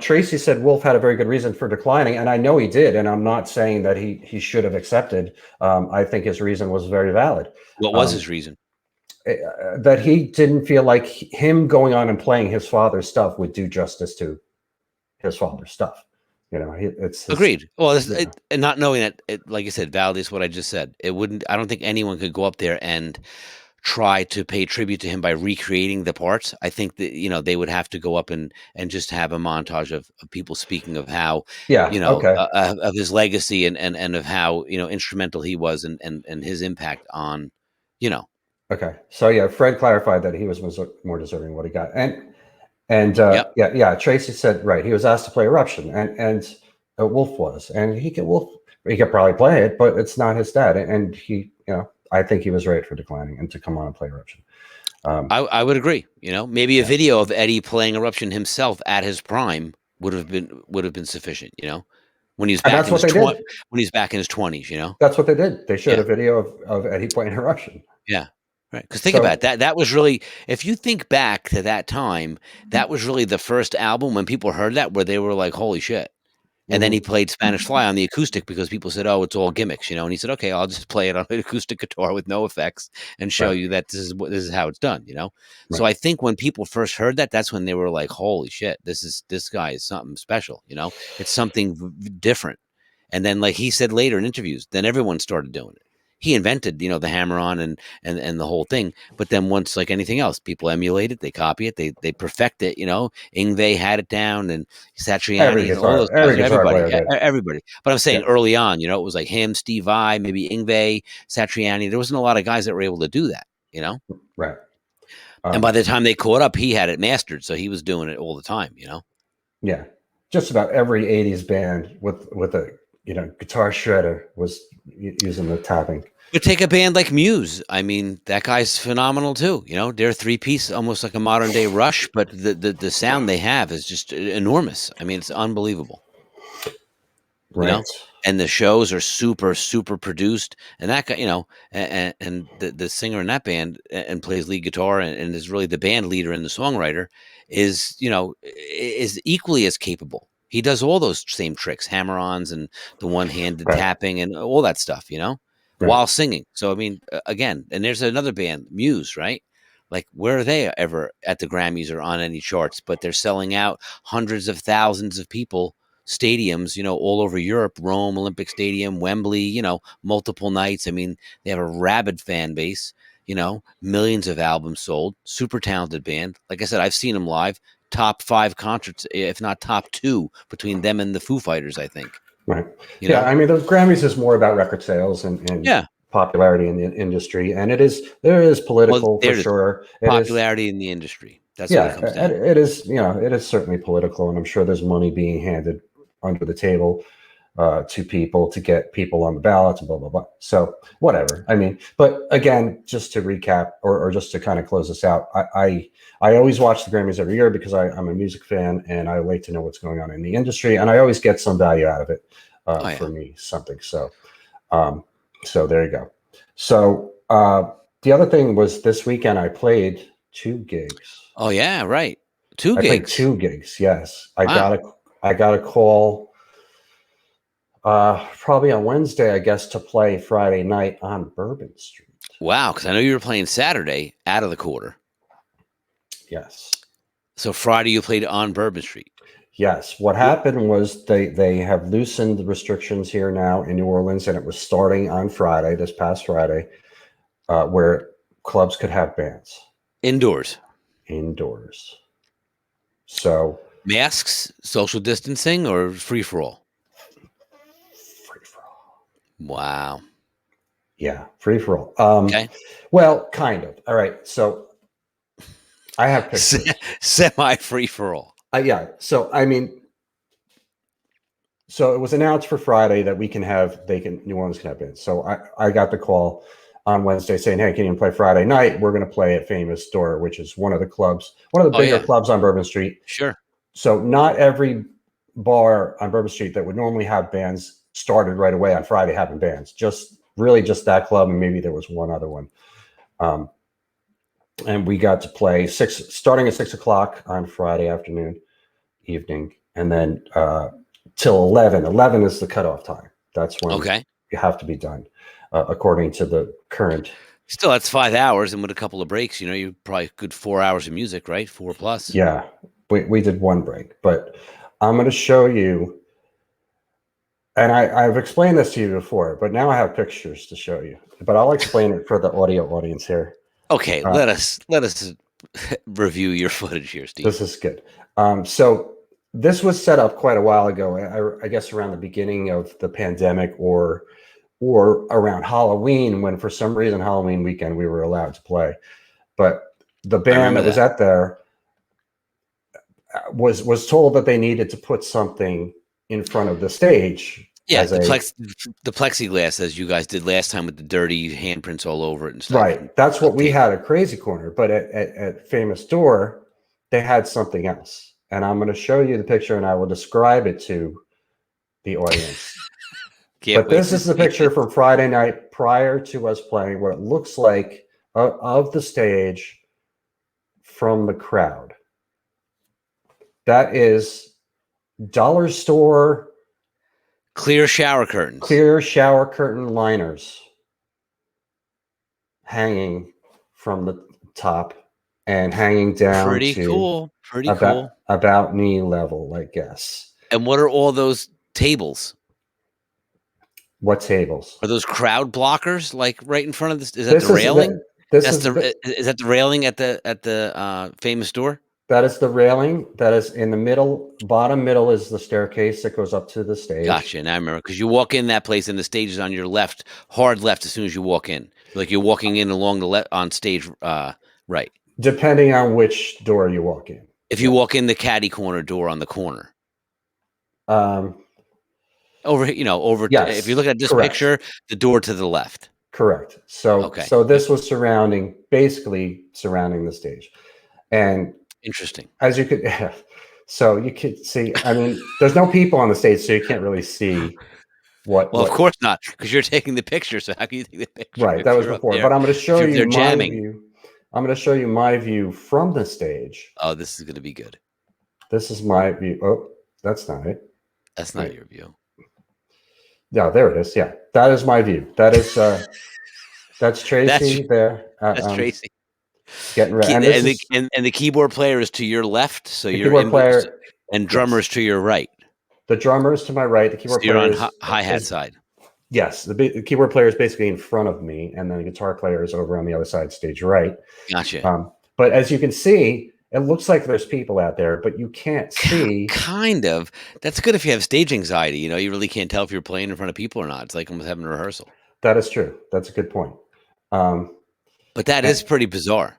Tracy said Wolf had a very good reason for declining, and I know he did, and I'm not saying that he should have accepted. I think his reason was very valid. What was his reason? That he didn't feel like him going on and playing his father's stuff would do justice to his father's stuff. It's agreed. Well, and not knowing that, like you said, validates what I just said. It wouldn't. I don't think anyone could go up there and try to pay tribute to him by recreating the parts. I think that they would have to go up and just have a montage of people speaking of how of his legacy and of how instrumental he was and his impact on Okay, so Fred clarified that he was more deserving of what he got, and Tracy said right. He was asked to play Eruption, and Wolf was, and he could probably play it, but it's not his dad, and he I think he was right for declining and to come on and play Eruption. I would agree. Maybe a video of Eddie playing Eruption himself at his prime would have been sufficient. when he was And back that's in what his they did. when he's back in his 20s, you know? That's what they did. They showed Yeah. a video of Eddie playing a Russian. Yeah. Right. Because think about it, So, that was really, if you think back to that time, that was really the first album when people heard that where they were like, "Holy shit." And then he mhm, played Spanish Fly on the acoustic because people said, "Oh, it's all gimmicks," you know. And he said, "Okay, I'll just play it on an acoustic guitar with no effects and show right, you that this is how it's done," you know. So right, I think when people first heard that, that's when they were like, "Holy shit, this guy is something special," you know. It's something different. And then, like he said later in interviews, then everyone started doing it. He invented, you know, the hammer-on and the whole thing. But then once, like anything else, people emulate it, they copy it, they perfect it. You know, Ingve had it down, and Satriani and all those every guys, guitar everybody, player did. everybody. But I'm Yeah, saying early on, you know, it was like him, Steve Vai, maybe Ingve, Satriani. There wasn't a lot of guys that were able to do that, you know. right. And by Um, the time they caught up, he had it mastered, so he was doing it all the time, you know. yeah, just about every '80s band with a guitar shredder was using the tapping. But take a band like Muse. I mean, that guy's phenomenal too. You know, they're three-piece, almost like a modern day Rush, but the sound they have is just enormous. I mean, it's unbelievable. You Right, know, and the shows are super super produced. And that guy, you know, and the singer in that band and plays lead guitar and is really the band leader and the songwriter is, you know, is equally as capable. He does all those same tricks, hammer-ons and the one-handed right, tapping and all that stuff, you know, right, while singing. So I mean, again, and there's another band, Muse, right? Like, where are they ever at the Grammys or on any charts? But they're selling out hundreds of thousands of people, stadiums, you know, all over Europe, Rome, Olympic Stadium, Wembley, you know, multiple nights. I mean, they have a rabid fan base, you know, millions of albums sold, super talented band. Like I said, I've seen them live, top 5 concerts, if not top 2 between them and the Foo Fighters, I think, right. you Yeah, know? I mean, the Grammys is more about record sales and Yeah. popularity in the industry, and there is Well, political for there it is. sure. It is. Popularity in the industry. That's what it Yeah, comes down to. it is. It is certainly political, and I'm sure there's money being handed under the table to people to get people on the ballots and blah blah blah. So whatever. I mean, but again, just to recap or just to kind of close this out, I always watch the Grammys every year because I'm a music fan and I like to know what's going on in the industry, and I always get some value out of it Oh, for yeah. me, something. Um, so there you go. So the other thing was this weekend I played 2 gigs. Oh, yeah, right. 2 I played gigs. 2 gigs. Yes, Wow. I got a call probably on Wednesday, I guess, to play Friday night on Bourbon Street. Wow, because I know you were playing Saturday out of the quarter. Yes, So Friday you played on Bourbon Street. yes. What happened was they have loosened the restrictions here now in New Orleans, and it was starting on Friday, this past Friday, where clubs could have bands Indoors. indoors. So Masks, social distancing, or free for all? free for all. Wow. Yeah, free for all. Okay. Well, kind of. All right. So I have pictures. Semi free for all. Yeah. So I mean, so it was announced for Friday that New Orleans can have bands. So I got the call on Wednesday saying, hey, can you play Friday night? We're going to play at Famous Door, which is one of the Oh, bigger yeah. clubs on Bourbon Street. Sure. So not every bar on Bourbon Street that would normally have bands started right away on Friday having bands. Just that club, and maybe there was one other one. And we got to play starting at 6 o'clock on Friday evening, and then till 11. 11 is the cutoff time. That's when Okay. you have to be done, according to the current. Still, that's 5 hours, and with a couple of breaks, you know, you're probably good 4 hours of music, right? 4 plus. Yeah, we did one break, but I'm going to show you. And I've explained this to you before, but now I have pictures to show you. But I'll explain it for the audio audience here. Okay, let us review your footage here, Steve. This is good. So this was set up quite a while ago. I guess around the beginning of the pandemic, or around Halloween, when for some reason Halloween weekend we were allowed to play. But the band that was at there was told that they needed to put something in front of the stage. Yeah, the plexiglass, as you guys did last time with the dirty handprints all over it and stuff. Right. That's what we had at Crazy Corner. But at Famous Door, they had something else. And I'm going to show you the picture and I will describe it to the audience. Can't But wait this to is the see picture it. from Friday night prior to us playing, what it looks like of the stage from the crowd. That is dollar store Clear shower curtains. clear shower curtain liners hanging from the top and hanging down Pretty to cool. Pretty cool. about knee level, I guess. And what are all those tables? What tables? Are those crowd blockers like right in front of this? Is that This the is railing? this That's is the is that the railing at the famous door? that is the railing. That is in the middle, bottom middle is the staircase that goes up to the stage. Gotcha. And I remember because you walk in that place and the stage is on your left, hard left as soon as you walk in. Like you're walking in along the left on stage, right. Depending on which door you walk in. If you walk in the caddy corner door on the corner. Over, Yes, if you look at this correct. picture, the door to the left. Correct. So Okay. so this was basically surrounding the stage. And Interesting. as you could so you could see, I mean, there's no people on the stage, so you can't really see what. Well, of course not, because you're taking the picture. So how can you take the picture? Right, that was before. But I'm going to show you my view. I'm going to show you my view from the stage. Oh, this is going to be good. This is my view. Oh, that's not it. That's not your view. Yeah, there it is. Yeah, that is my view. That is that's Tracy there. That's Tracy. Getting ready. And the keyboard player is to your left, so the you're keyboard player, and drummers to your right. The drummer is to my right. The keyboard player on is hi-hat side. Yes, the keyboard player is basically in front of me, and then the guitar player is over on the other side, stage right. Gotcha. But as you can see, it looks like there's people out there, but you can't see. Kind of. That's good if you have stage anxiety. You really can't tell if you're playing in front of people or not. It's like almost having a rehearsal. That is true. That's a good point. But that is pretty bizarre.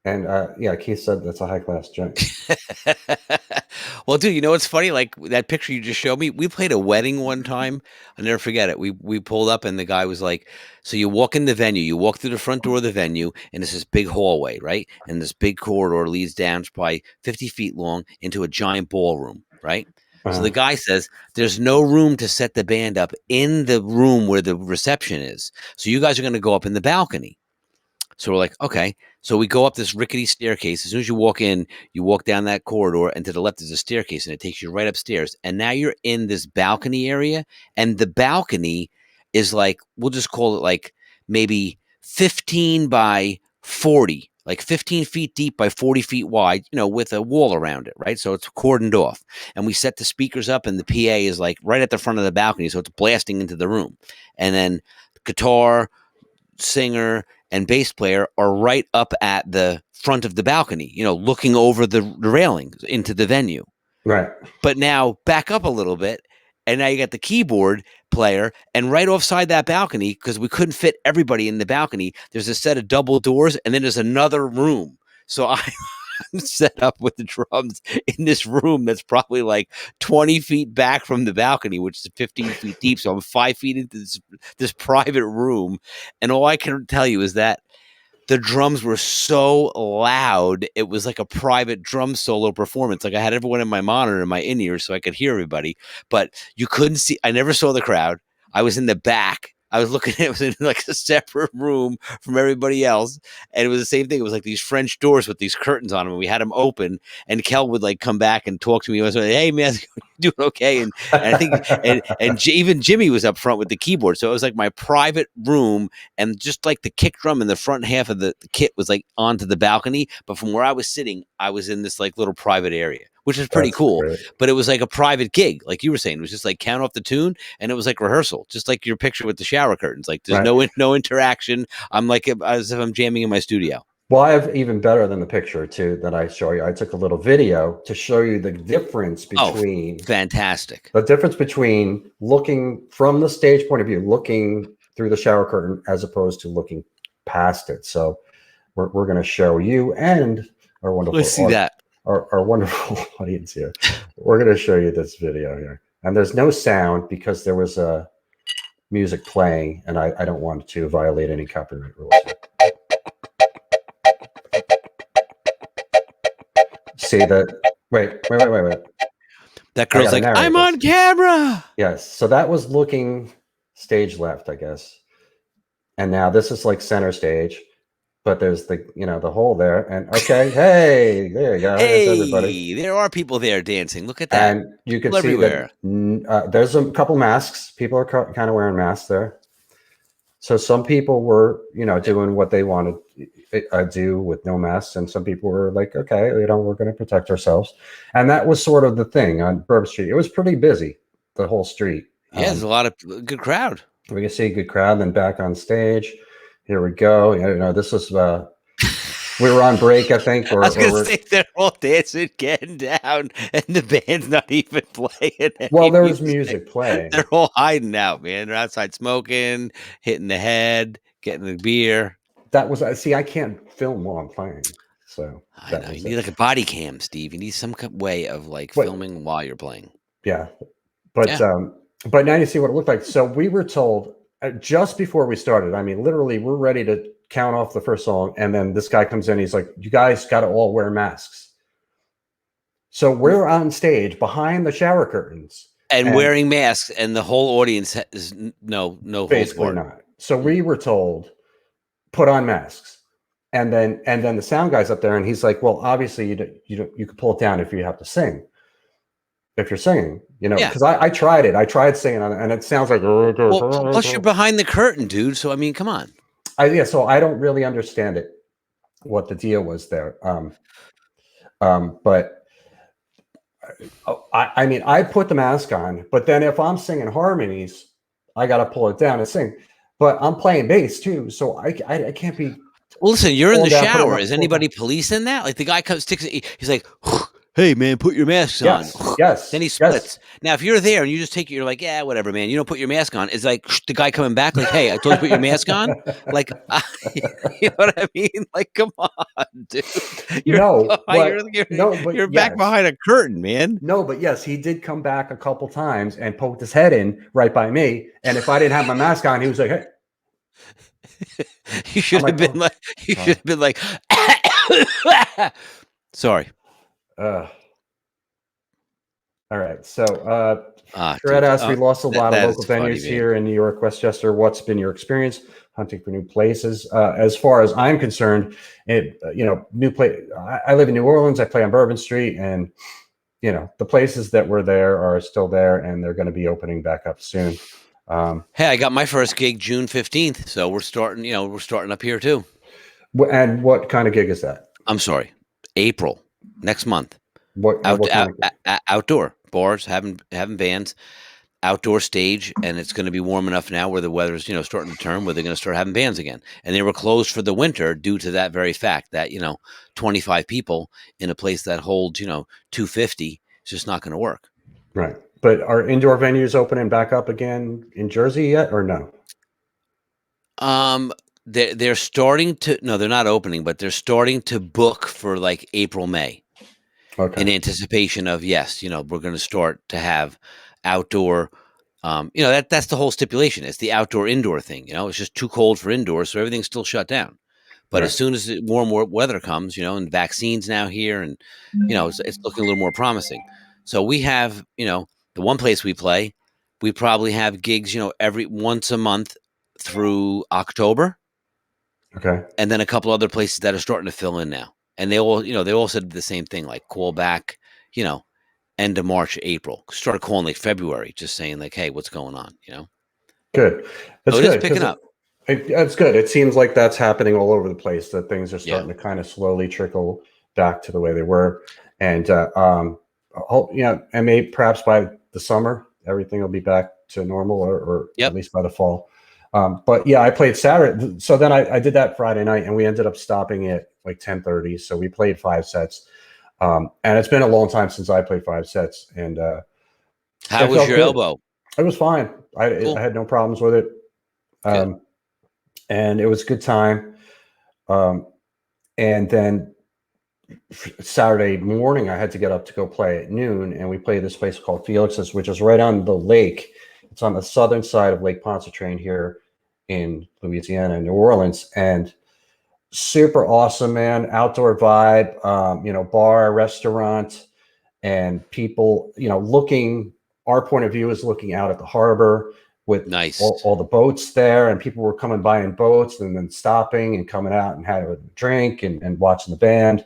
And yeah, Keith said that's a high-class joint. Well, dude, what's funny? Like that picture you just showed me, we played a wedding one time. I'll never forget it. We pulled up and the guy was like, so you walk in the venue, you walk through the front door of the venue, and it's this big hallway, right? And this big corridor leads down, it's probably 50 feet long, into a giant ballroom, right? So the guy says, there's no room to set the band up in the room where the reception is. So you guys are going to go up in the balcony. So we're like, okay. So we go up this rickety staircase. As soon as you walk in, you walk down that corridor, and to the left is a staircase, and it takes you right upstairs. And now you're in this balcony area, and the balcony is like, we'll just call it like maybe 15 by 40, like 15 feet deep by 40 feet wide, with a wall around it, right? So it's cordoned off. And we set the speakers up, and the PA is like right at the front of the balcony, so it's blasting into the room. And then guitar, singer, and bass player are right up at the front of the balcony, looking over the railings into the venue. Right. But now back up a little bit, and now you got the keyboard player, and right offside that balcony, because we couldn't fit everybody in the balcony, there's a set of double doors, and then there's another room. So I'm set up with the drums in this room that's probably like 20 feet back from the balcony, which is 15 feet deep. So I'm 5 feet into this private room. And all I can tell you is that the drums were so loud. It was like a private drum solo performance. Like I had everyone in my monitor, in my in-ears, so I could hear everybody. But you couldn't see. I never saw the crowd. I was in the back. I was looking at it, was in like a separate room from everybody else. And it was the same thing. It was like these French doors with these curtains on them. And we had them open, and Kel would like come back and talk to me. I was like, hey man, you doing okay? And I think, even Jimmy was up front with the keyboard. So it was like my private room, and just like the kick drum in the front half of the kit was like onto the balcony. But from where I was sitting, I was in this like little private area, which is pretty cool. Great. But it was like a private gig, like you were saying. It was just like count off the tune, and it was like rehearsal, just like your picture with the shower curtains. Like there's no interaction. I'm like as if I'm jamming in my studio. Well, I have even better than the picture too that I show you. I took a little video to show you the difference between fantastic. The difference between looking from the stage point of view, looking through the shower curtain, as opposed to looking past it. So we're going to show you and our wonderful. Let's see that. Our wonderful audience here. We're going to show you this video here. And there's no sound because there was music playing, and I don't want to violate any copyright rules. See that? Wait. That I girl's got to like, narrate I'm this. on camera. Yes. So that was looking stage left, I guess. And now this is like center stage, but there's the, the hole there. And okay, hey, there you go. There's everybody. Hey, there are people there dancing. Look at that. And you People could see everywhere. that there's a couple masks. People are kind of wearing masks there. So some people were, doing what they wanted to do with no masks, and some people were like, okay, we're going to protect ourselves. And that was sort of the thing on Bourbon Street. It was pretty busy, the whole street. Yeah, there's a lot of good crowd. We can see a good crowd. Then back on stage, here we go. This was we were on break, I think, I was or gonna say they're all dancing, getting down, and the band's not even playing well, any there was music. music playing. They're all hiding out, man. They're outside smoking, hitting the head, getting the beer. That was see, I can't film while I'm playing, so I that know. You was need it. like a body cam, Steve. You need some way of like filming while you're playing. Yeah, but now you see what it looked like. So we were told just before we started. I mean, literally, we're ready to count off the first song, and then this guy comes in. He's like, "You guys got to all wear masks." So we're on stage behind the shower curtains and wearing masks, and the whole audience is no basically not. So we were told, put on masks. And then the sound guy's up there, and he's like, "Well, obviously you can pull it down if you have to sing. If you're singing, because I tried it. I tried singing, and it sounds like. Well, plus you're behind the curtain, dude. So I mean, come on. So I don't really understand it, what the deal was there. But I mean, I put the mask on, but then if I'm singing harmonies, I got to pull it down and sing. But I'm playing bass too, so I can't be. Well, listen, you're in the shower. Is anybody policing that? Like the guy comes, he's like, "Hey, man, put your masks on." Yes. Then he splits. Now, if you're there and you just take it, you're like, "Yeah, whatever, man. You don't put your mask on." It's like the guy coming back, like, "Hey, I told you to put your mask on." Like, you know what I mean? Like, come on, dude. You're back behind a curtain, man. No, but yes, he did come back a couple times and poked his head in right by me. And if I didn't have my mask on, he was like, "Hey." You should have been like, sorry. All right. So, Fred asked, we lost a lot of local venues here in New York, Westchester. What's been your experience hunting for new places? As far as I'm concerned, new place. I live in New Orleans. I play on Bourbon Street, and the places that were there are still there, and they're going to be opening back up soon. Hey, I got my first gig June 15th, so we're starting up here too. And what kind of gig is that? I'm sorry, April next month. What outdoor bars, having bands, outdoor stage, and it's going to be warm enough now where the weather's starting to turn, where they're going to start having bands again. And they were closed for the winter due to that very fact that 25 people in a place that holds 250 is just not going to work. Right. But are indoor venues opening back up again in Jersey yet, or no? They're starting to. No, they're not opening, but they're starting to book for like April, May. Okay. In anticipation of we're going to start to have outdoor. That's the whole stipulation. It's the outdoor indoor thing. It's just too cold for indoors, so everything's still shut down. But as soon as warm weather comes, and vaccines now here, and it's looking a little more promising. So we have the one place we play, we probably have gigs, every once a month through October. Okay. And then a couple other places that are starting to fill in now. And they all said the same thing, like call back, end of March, April. Started calling like February, just saying like, hey, what's going on, Good. That's good. It's picking up. That's good. It seems like that's happening all over the place, that things are starting to kind of slowly trickle back to the way they were. And, and maybe perhaps by the summer, everything will be back to normal, or at least by the fall. But yeah, I played Saturday. So then I did that Friday night, and we ended up stopping at like 10:30. So we played 5 sets. And it's been a long time since I played 5 sets. And how was your elbow? It was fine. I had no problems with it. And it was a good time. And then Saturday morning, I had to get up to go play at noon, and we played this place called Felix's, which is right on the lake. It's on the southern side of Lake Pontchartrain here in Louisiana, New Orleans, and super awesome, man. Outdoor vibe, bar, restaurant, and people, looking. Our point of view is looking out at the harbor with Nice. all the boats there, and people were coming by in boats and then stopping and coming out and having a drink and watching the band.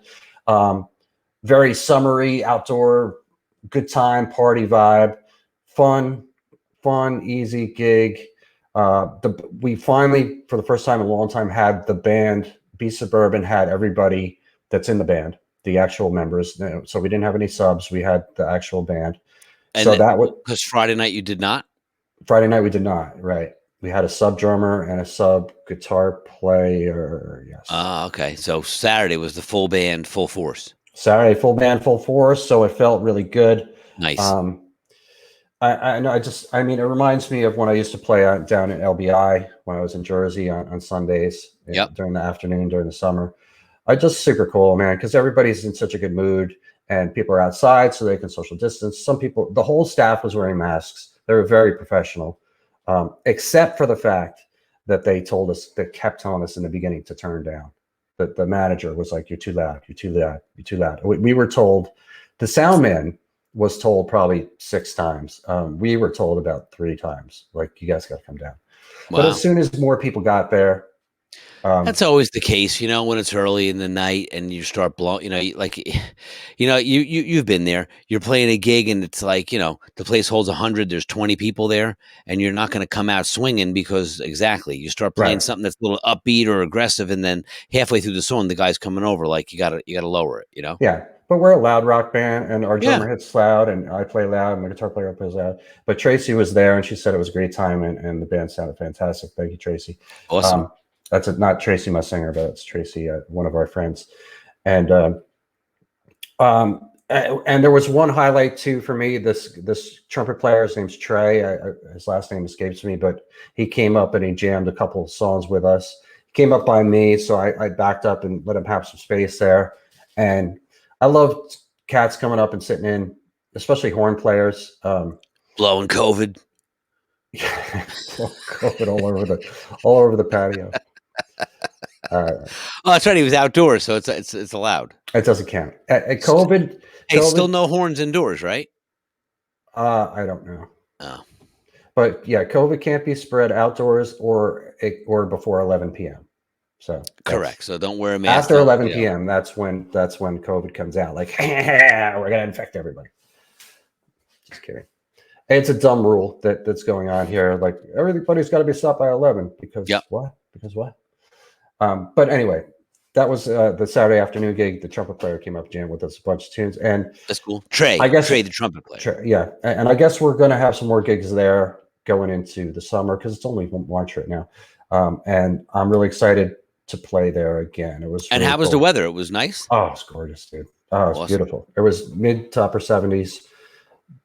Very summery, outdoor, good time, party vibe, fun, easy gig. We finally, for the first time in a long time, had the band. B Suburban had everybody that's in the band, the actual members. So we didn't have any subs. We had the actual band. And so that was because Friday night you did not. Friday night we did not. Right. We had a sub drummer and a sub guitar player. Yes. Okay. So Saturday was the full band, full force. Saturday, full band, full force. So it felt really good. Nice. I know. I mean, it reminds me of when I used to play down at LBI when I was in Jersey on Sundays during the afternoon, during the summer. Just super cool, man, because everybody's in such a good mood and people are outside so they can social distance. Some people, the whole staff was wearing masks. They were very professional, except for the fact that they kept telling us in the beginning to turn down. That the manager was like, "You're too loud. You're too loud. You're too loud." We were told, the sound man was told probably 6 times. We were told about 3 times, like, "You guys got to come down." Wow. But as soon as more people got there, that's always the case, when it's early in the night and you start blowing, you've been there. You're playing a gig and it's like, the place holds 100. There's 20 people there, and you're not going to come out swinging because you start playing something that's a little upbeat or aggressive, and then halfway through the song, the guy's coming over. Like you gotta lower it, Yeah, but we're a loud rock band, and our drummer hits loud, and I play loud, and my guitar player plays loud. But Tracy was there, and she said it was a great time, and the band sounded fantastic. Thank you, Tracy. Awesome. That's not Tracy, my singer, but it's Tracy, one of our friends. And there was one highlight too for me. This trumpet player, his name's Trey. His last name escapes me, but he came up and he jammed a couple of songs with us. He came up by me, so I backed up and let him have some space there. And I love cats coming up and sitting in, especially horn players. Blowing COVID. COVID all over the patio. Oh, that's right. He was outdoors, so it's allowed. It doesn't count. COVID. Hey, COVID, still no horns indoors, right? I don't know. Oh. But yeah, COVID can't be spread outdoors or before 11 p.m. So correct. So don't wear a mask after 11 p.m. That's when COVID comes out. Like, we're gonna infect everybody. Just kidding. It's a dumb rule that's going on here. Like, everybody's got to be stopped by 11 because what? Because what? But anyway, that was the Saturday afternoon gig. The trumpet player came up, jammed with us a bunch of tunes, and that's cool. Trey, the trumpet player. Yeah, and I guess we're going to have some more gigs there going into the summer because it's only March right now, and I'm really excited to play there again. It was. And really how was the weather? It was nice. Oh, it's gorgeous, dude. Oh, it's awesome. Beautiful. It was mid to upper 70s.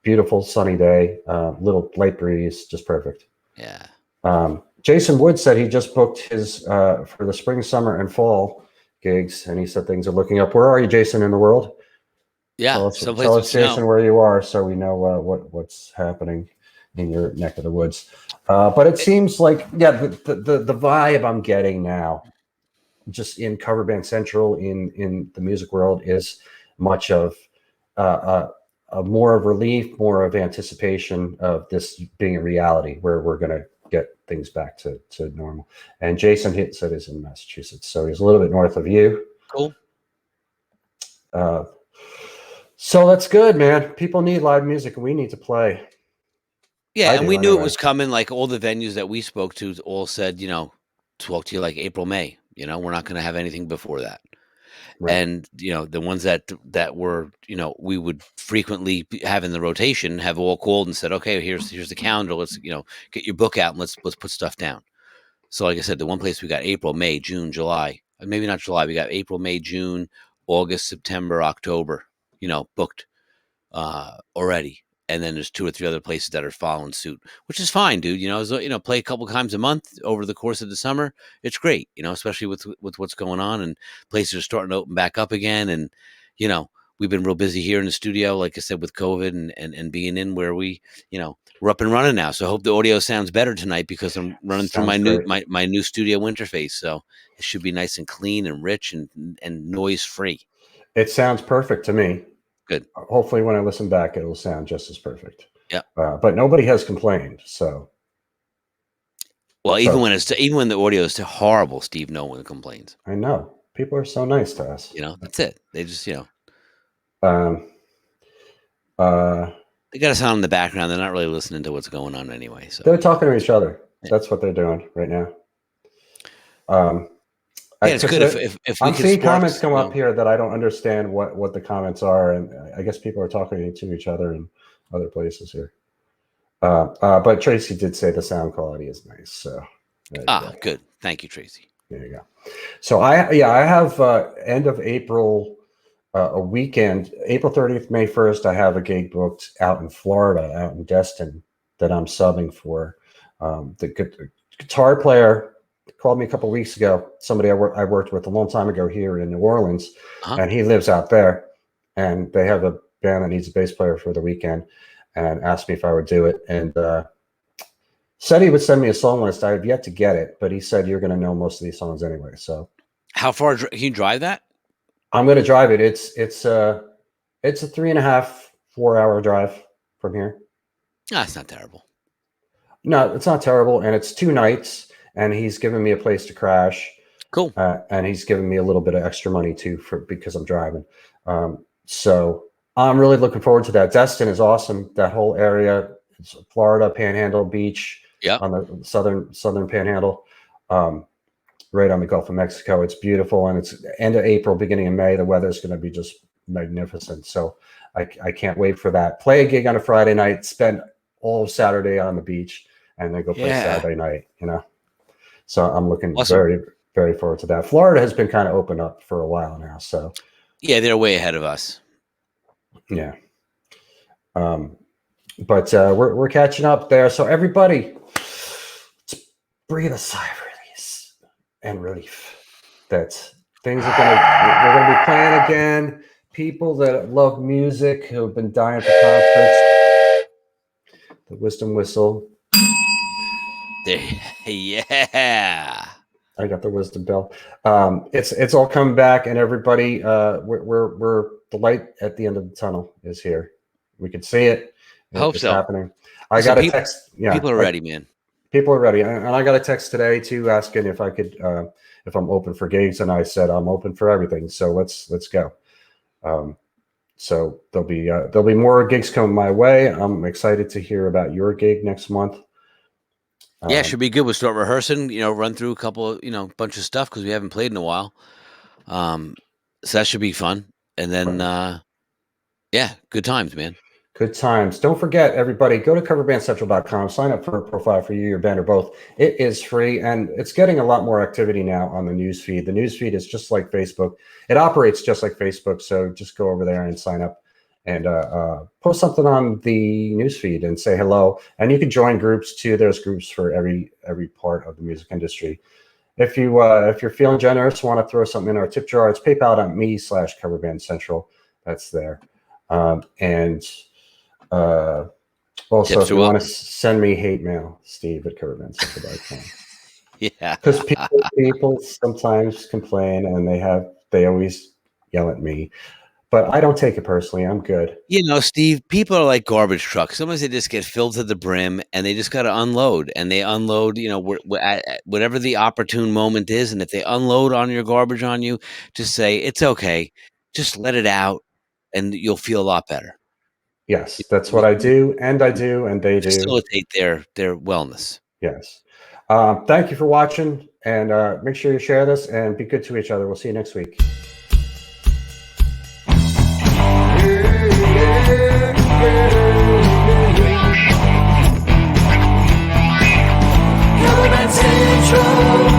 Beautiful sunny day, little light breeze, just perfect. Yeah. Jason Wood said he just booked his for the spring, summer, and fall gigs, and he said things are looking up. Where are you, Jason, in the world? Yeah, tell us, Jason, where you are, so we know what's happening in your neck of the woods. But it seems like the vibe I'm getting now, just in Cover Band Central, in the music world, is much of more of relief, more of anticipation of this being a reality where we're going to get things back to normal. And Jason said he's in Massachusetts, so he's a little bit north of you. Cool. So that's good, man. People need live music, and we need to play. Yeah, and we knew it was coming. Like, all the venues that we spoke to all said, talk to you like April, May. We're not going to have anything before that. Right. And the ones that were we would frequently have in the rotation have all called and said, okay, here's the calendar, let's get your book out and let's put stuff down. So like I said, the one place we got April, May, June, July, maybe not July, we got April, May, June, August, September, October, booked already. And then there's 2 or 3 other places that are following suit, which is fine, dude. Play a couple times a month over the course of the summer. It's great, especially with what's going on, and places are starting to open back up again. And, we've been real busy here in the studio, like I said, with COVID and being in where we're up and running now. So I hope the audio sounds better tonight because I'm running through my new studio interface. So it should be nice and clean and rich and noise free. It sounds perfect to me. Good. Hopefully, when I listen back, it'll sound just as perfect. Yeah. But nobody has complained. So, Well, even when the audio is horrible, Steve, no one complains. I know people are so nice to us. That's it. They just They got a sound in the background. They're not really listening to what's going on anyway. So they're talking to each other. That's what they're doing right now. It's good if I'm seeing comments come up here that I don't understand what the comments are, and I guess people are talking to each other in other places here. But Tracy did say the sound quality is nice. So good. Thank you, Tracy. There you go. So I have end of April, a weekend, April 30th, May 1st. I have a gig booked out in Florida, out in Destin, that I'm subbing for. The guitar player called me a couple of weeks ago. Somebody I worked with a long time ago here in New Orleans, and he lives out there. And they have a band that needs a bass player for the weekend, and asked me if I would do it. And said he would send me a song list. I have yet to get it, but he said you're going to know most of these songs anyway. So, how far can you drive that? I'm going to drive it. It's a 3.5-4 hour drive from here. It's not terrible. No, it's not terrible, and it's 2 nights. And he's given me a place to crash. Cool. And he's given me a little bit of extra money too because I'm driving. So I'm really looking forward to that. Destin is awesome. That whole area, it's Florida Panhandle Beach, on the southern Panhandle, right on the Gulf of Mexico. It's beautiful, and it's end of April, beginning of May. The weather is going to be just magnificent. So I can't wait for that. Play a gig on a Friday night, spend all of Saturday on the beach, and then go play Saturday night. So I'm looking very, very forward to that. Florida has been kind of opened up for a while now. So they're way ahead of us. Yeah. But we're catching up there. So everybody, breathe a sigh of release and relief that things are we're going to be playing again. People that love music who have been dying for concerts. The Wizdumb whistle. Yeah. I got the Wizdumb bell. It's all coming back, and everybody, we're the light at the end of the tunnel is here. We can see it. I hope it's so. happening. I got a text. Yeah, people are ready, man. People are ready, and I got a text today too, asking if I could, if I'm open for gigs, and I said I'm open for everything. So let's go. So there'll be more gigs coming my way. I'm excited to hear about your gig next month. Yeah, should be good. We'll start rehearsing, run through a couple of, bunch of stuff because we haven't played in a while. So that should be fun. And then, good times, man. Good times. Don't forget, everybody, go to coverbandcentral.com, sign up for a profile for you, your band, or both. It is free, and it's getting a lot more activity now on the news feed. The news feed is just like Facebook. It operates just like Facebook, so just go over there and sign up and post something on the newsfeed and say hello. And you can join groups too. There's groups for every part of the music industry. If you're feeling generous, want to throw something in our tip jar, it's paypal.me/coverbandcentral. That's there. And also, if you want to send me hate mail, steve@coverbandcentral.com. Yeah, because people sometimes complain, and they always yell at me. But I don't take it personally. I'm good. Steve, people are like garbage trucks. Sometimes they just get filled to the brim, and they just got to unload. And they unload, whatever the opportune moment is. And if they unload on your garbage on you, just say, it's okay. Just let it out, and you'll feel a lot better. Yes, that's what I do, and they do. Facilitate their wellness. Yes. Thank you for watching, and make sure you share this, and be good to each other. We'll see you next week. Central.